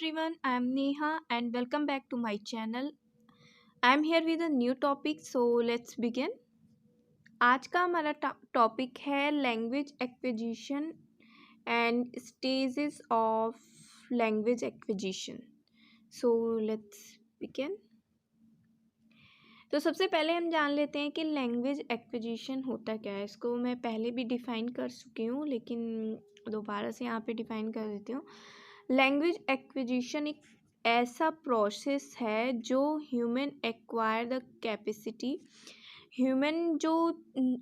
everyone, I am Neha and welcome back to my channel. I am here with a new topic, so let's begin. आज का हमारा topic है language acquisition and stages of language acquisition. So let's begin. तो सबसे पहले हम जान लेते हैं कि लैंग्वेज एक्विजिशन होता क्या है. इसको मैं पहले भी डिफ़ाइन कर चुकी हूँ, लेकिन दोबारा से यहाँ पे डिफ़ाइन कर देती हूँ. लैंग्वेज एक्विजिशन एक ऐसा प्रोसेस है जो human acquire the capacity. Human जो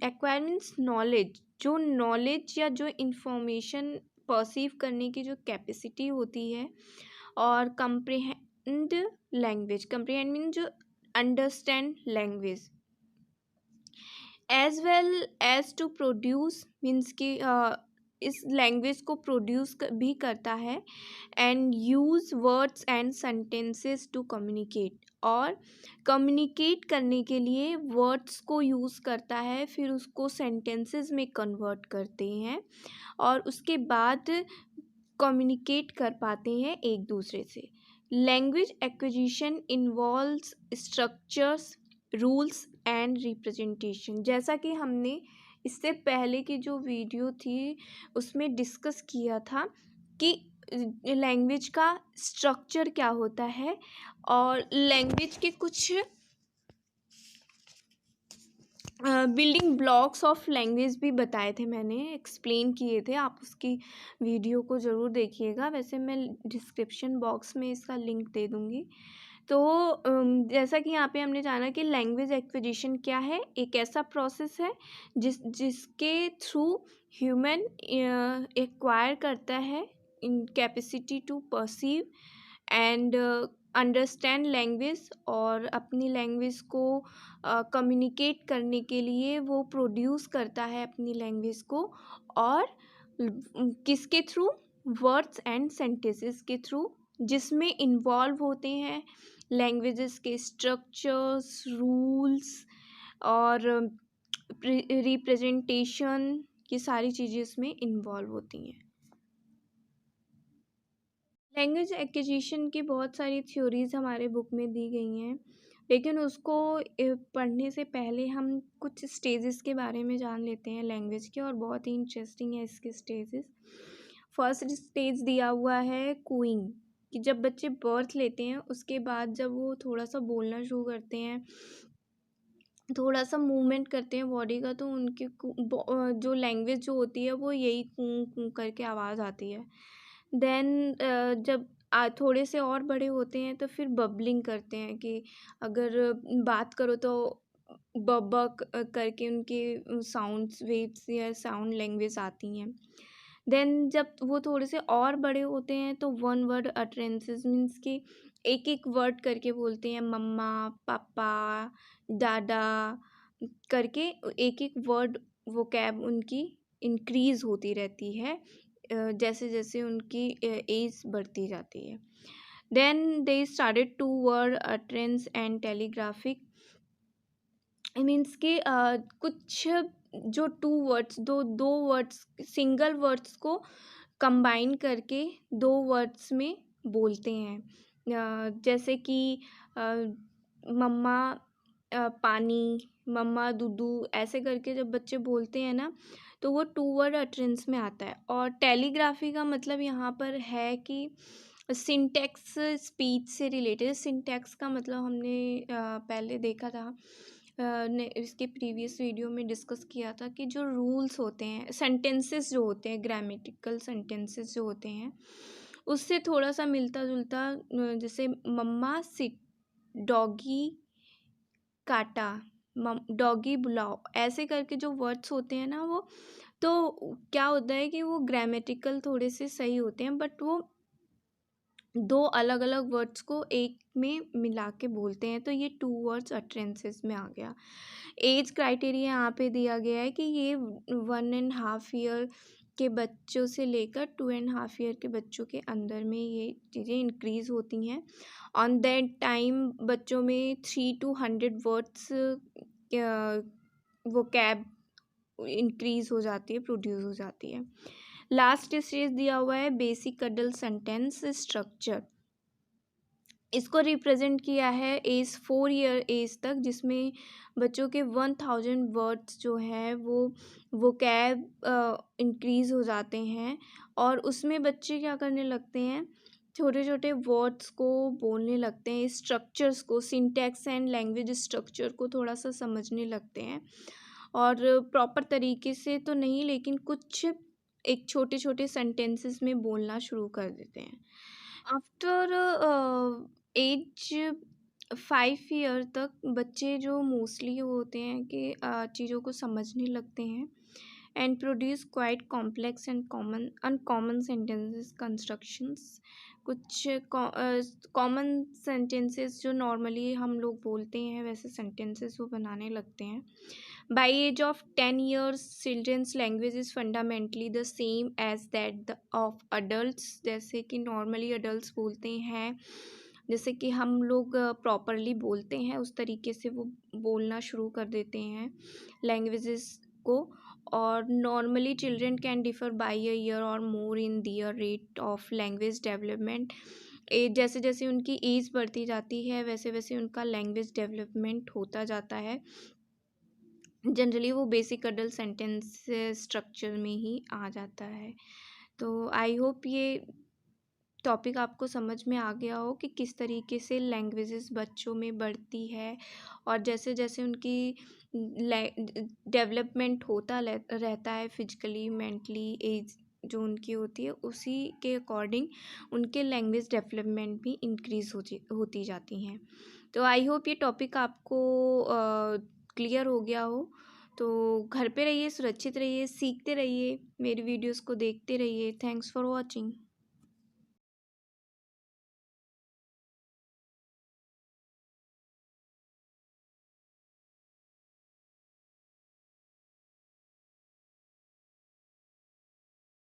एक्वायर मीन्स नॉलेज, जो नॉलेज या जो इंफॉर्मेशन परसीव करने की जो कैपेसिटी होती है, और कंप्रिहेंड लैंग्वेज. कंप्रिहेंड मीन जो understand language, as well as to produce means कि इस लैंग्वेज को प्रोड्यूस भी करता है. And use words and sentences to communicate, और कम्युनिकेट करने के लिए वर्ड्स को यूज़ करता है, फिर उसको सेंटेंसेस में कन्वर्ट करते हैं और उसके बाद कम्युनिकेट कर पाते हैं एक दूसरे से. Language acquisition involves structures, rules and representation. जैसा कि हमने इससे पहले की जो वीडियो थी उसमें डिस्कस किया था कि लैंग्वेज का स्ट्रक्चर क्या होता है, और लैंग्वेज के कुछ बिल्डिंग ब्लॉक्स ऑफ लैंग्वेज भी बताए थे, मैंने एक्सप्लेन किए थे. आप उसकी वीडियो को ज़रूर देखिएगा. वैसे मैं डिस्क्रिप्शन बॉक्स में इसका लिंक दे दूँगी. तो जैसा कि यहाँ पे हमने जाना कि लैंग्वेज एक्विजिशन क्या है. एक ऐसा प्रोसेस है जिसके थ्रू ह्यूमन एक्वायर करता है इन capacity to perceive and understand language, और अपनी लैंग्वेज को कम्युनिकेट करने के लिए वो प्रोड्यूस करता है अपनी लैंग्वेज को. और किसके थ्रू? वर्ड्स एंड सेंटेंसेस के थ्रू, जिसमें इन्वॉल्व होते हैं लैंग्वेजेस के स्ट्रक्चर्स, रूल्स और रिप्रेजेंटेशन. ये सारी चीज़ें इसमें इन्वॉल्व होती हैं. लैंग्वेज एक्विजिशन की बहुत सारी थ्योरीज हमारे बुक में दी गई हैं, लेकिन उसको पढ़ने से पहले हम कुछ स्टेजेस के बारे में जान लेते हैं लैंग्वेज के, और बहुत ही इंटरेस्टिंग है इसके स्टेजेस. फर्स्ट स्टेज दिया हुआ है कूइंग, कि जब बच्चे बर्थ लेते हैं उसके बाद जब वो थोड़ा सा बोलना शुरू करते हैं, थोड़ा सा मूवमेंट करते हैं बॉडी का, तो उनकी जो लैंग्वेज जो होती है वो यही कूं कूं करके आवाज़ आती है. देन जब थोड़े से और बड़े होते हैं तो फिर बबलिंग करते हैं, कि अगर बात करो तो करके उनके साउंड्स वेव्स या साउंड लैंग्वेज आती हैं. देन जब वो थोड़े से और बड़े होते हैं तो वन वर्ड अटरेंसेस मीन्स कि एक एक वर्ड करके बोलते हैं. मम्मा, पापा, दादा करके एक एक वर्ड वोकैब उनकी इंक्रीज होती रहती है जैसे जैसे उनकी एज बढ़ती जाती है. Then they started to word utterance and telegraphic means कि कुछ जो टू वर्ड्स दो वर्ड्स सिंगल वर्ड्स को कंबाइन करके दो वर्ड्स में बोलते हैं. जैसे कि मम्मा पानी, मम्मा दूधू, ऐसे करके जब बच्चे बोलते हैं ना तो वो टू वर्ड अटरेंस में आता है. और टेलीग्राफी का मतलब यहाँ पर है कि सिंटैक्स स्पीच से रिलेटेड. सिंटैक्स का मतलब हमने पहले देखा था, ने इसके प्रीवियस वीडियो में डिस्कस किया था कि जो रूल्स होते हैं, सेंटेंसेस जो होते हैं, ग्रामेटिकल सेंटेंसेस जो होते हैं, उससे थोड़ा सा मिलता जुलता. जैसे मम्मा सिट, डॉगी काटा, डॉगी बुलाओ, ऐसे करके जो वर्ड्स होते हैं ना, वो तो क्या होता है कि वो ग्रामेटिकल थोड़े से सही होते हैं, बट वो दो अलग अलग वर्ड्स को एक में मिला के बोलते हैं, तो ये टू वर्ड्स अटरेंसेस में आ गया. एज क्राइटेरिया यहाँ पे दिया गया है कि ये 1.5 ईयर के बच्चों से लेकर 2.5 ईयर के बच्चों के अंदर में ये चीज़ें इंक्रीज़ होती हैं. ऑन दैट टाइम बच्चों में 3 to 100 वर्ड्स वो कैब इंक्रीज़ हो जाती है, प्रोड्यूस हो जाती है. लास्ट स्टेज दिया हुआ है बेसिक अडल्ट सेंटेंस स्ट्रक्चर. इसको रिप्रेजेंट किया है एज 4 ईयर एज तक, जिसमें बच्चों के 1000 वर्ड्स जो है वो कैब इंक्रीज़ हो जाते हैं। और उसमें बच्चे क्या करने लगते हैं, छोटे छोटे वर्ड्स को बोलने लगते हैं, स्ट्रक्चर्स को, सिंटैक्स एंड लैंग्वेज स्ट्रक्चर को थोड़ा सा समझने लगते हैं। और प्रॉपर तरीके से तो नहीं, लेकिन कुछ एक छोटे छोटे सेंटेंसेस में बोलना शुरू कर देते हैं। आफ्टर एज 5 ईयर तक बच्चे जो मोस्टली होते हैं कि चीज़ों को समझने लगते हैं and produce quite complex and common uncommon sentences constructions. कुछ कॉमन सेंटेंसेस जो नॉर्मली हम लोग बोलते हैं वैसे सेंटेंसेस वो बनाने लगते हैं। By age of 10 years childrens language is fundamentally the same as that of adults. जैसे कि नॉर्मली अडल्ट्स बोलते हैं, जैसे कि हम लोग प्रॉपरली बोलते हैं उस तरीके से वो बोलना शुरू कर देते हैं लैंग्वेजेस को। और normally children can differ by a year और मोर इन दियर रेट ऑफ लैंग्वेज डेवलपमेंट। जैसे जैसे उनकी एज बढ़ती जाती है वैसे वैसे उनका लैंग्वेज डेवलपमेंट होता जाता है। जनरली वो बेसिक अडल्ट सेंटेंस स्ट्रक्चर में ही आ जाता है। तो आई होप ये टॉपिक आपको समझ में आ गया हो कि किस तरीके से लैंग्वेजेस बच्चों में बढ़ती है, और जैसे जैसे उनकी डेवलपमेंट होता रहता है फिजिकली मेंटली, एज जो उनकी होती है उसी के अकॉर्डिंग उनके लैंग्वेज डेवलपमेंट भी इंक्रीज होती जाती हैं। तो आई होप ये टॉपिक आपको क्लियर हो गया हो। तो घर पे रहिए, सुरक्षित रहिए, सीखते रहिए, मेरी वीडियोस को देखते रहिए। Thanks for watching.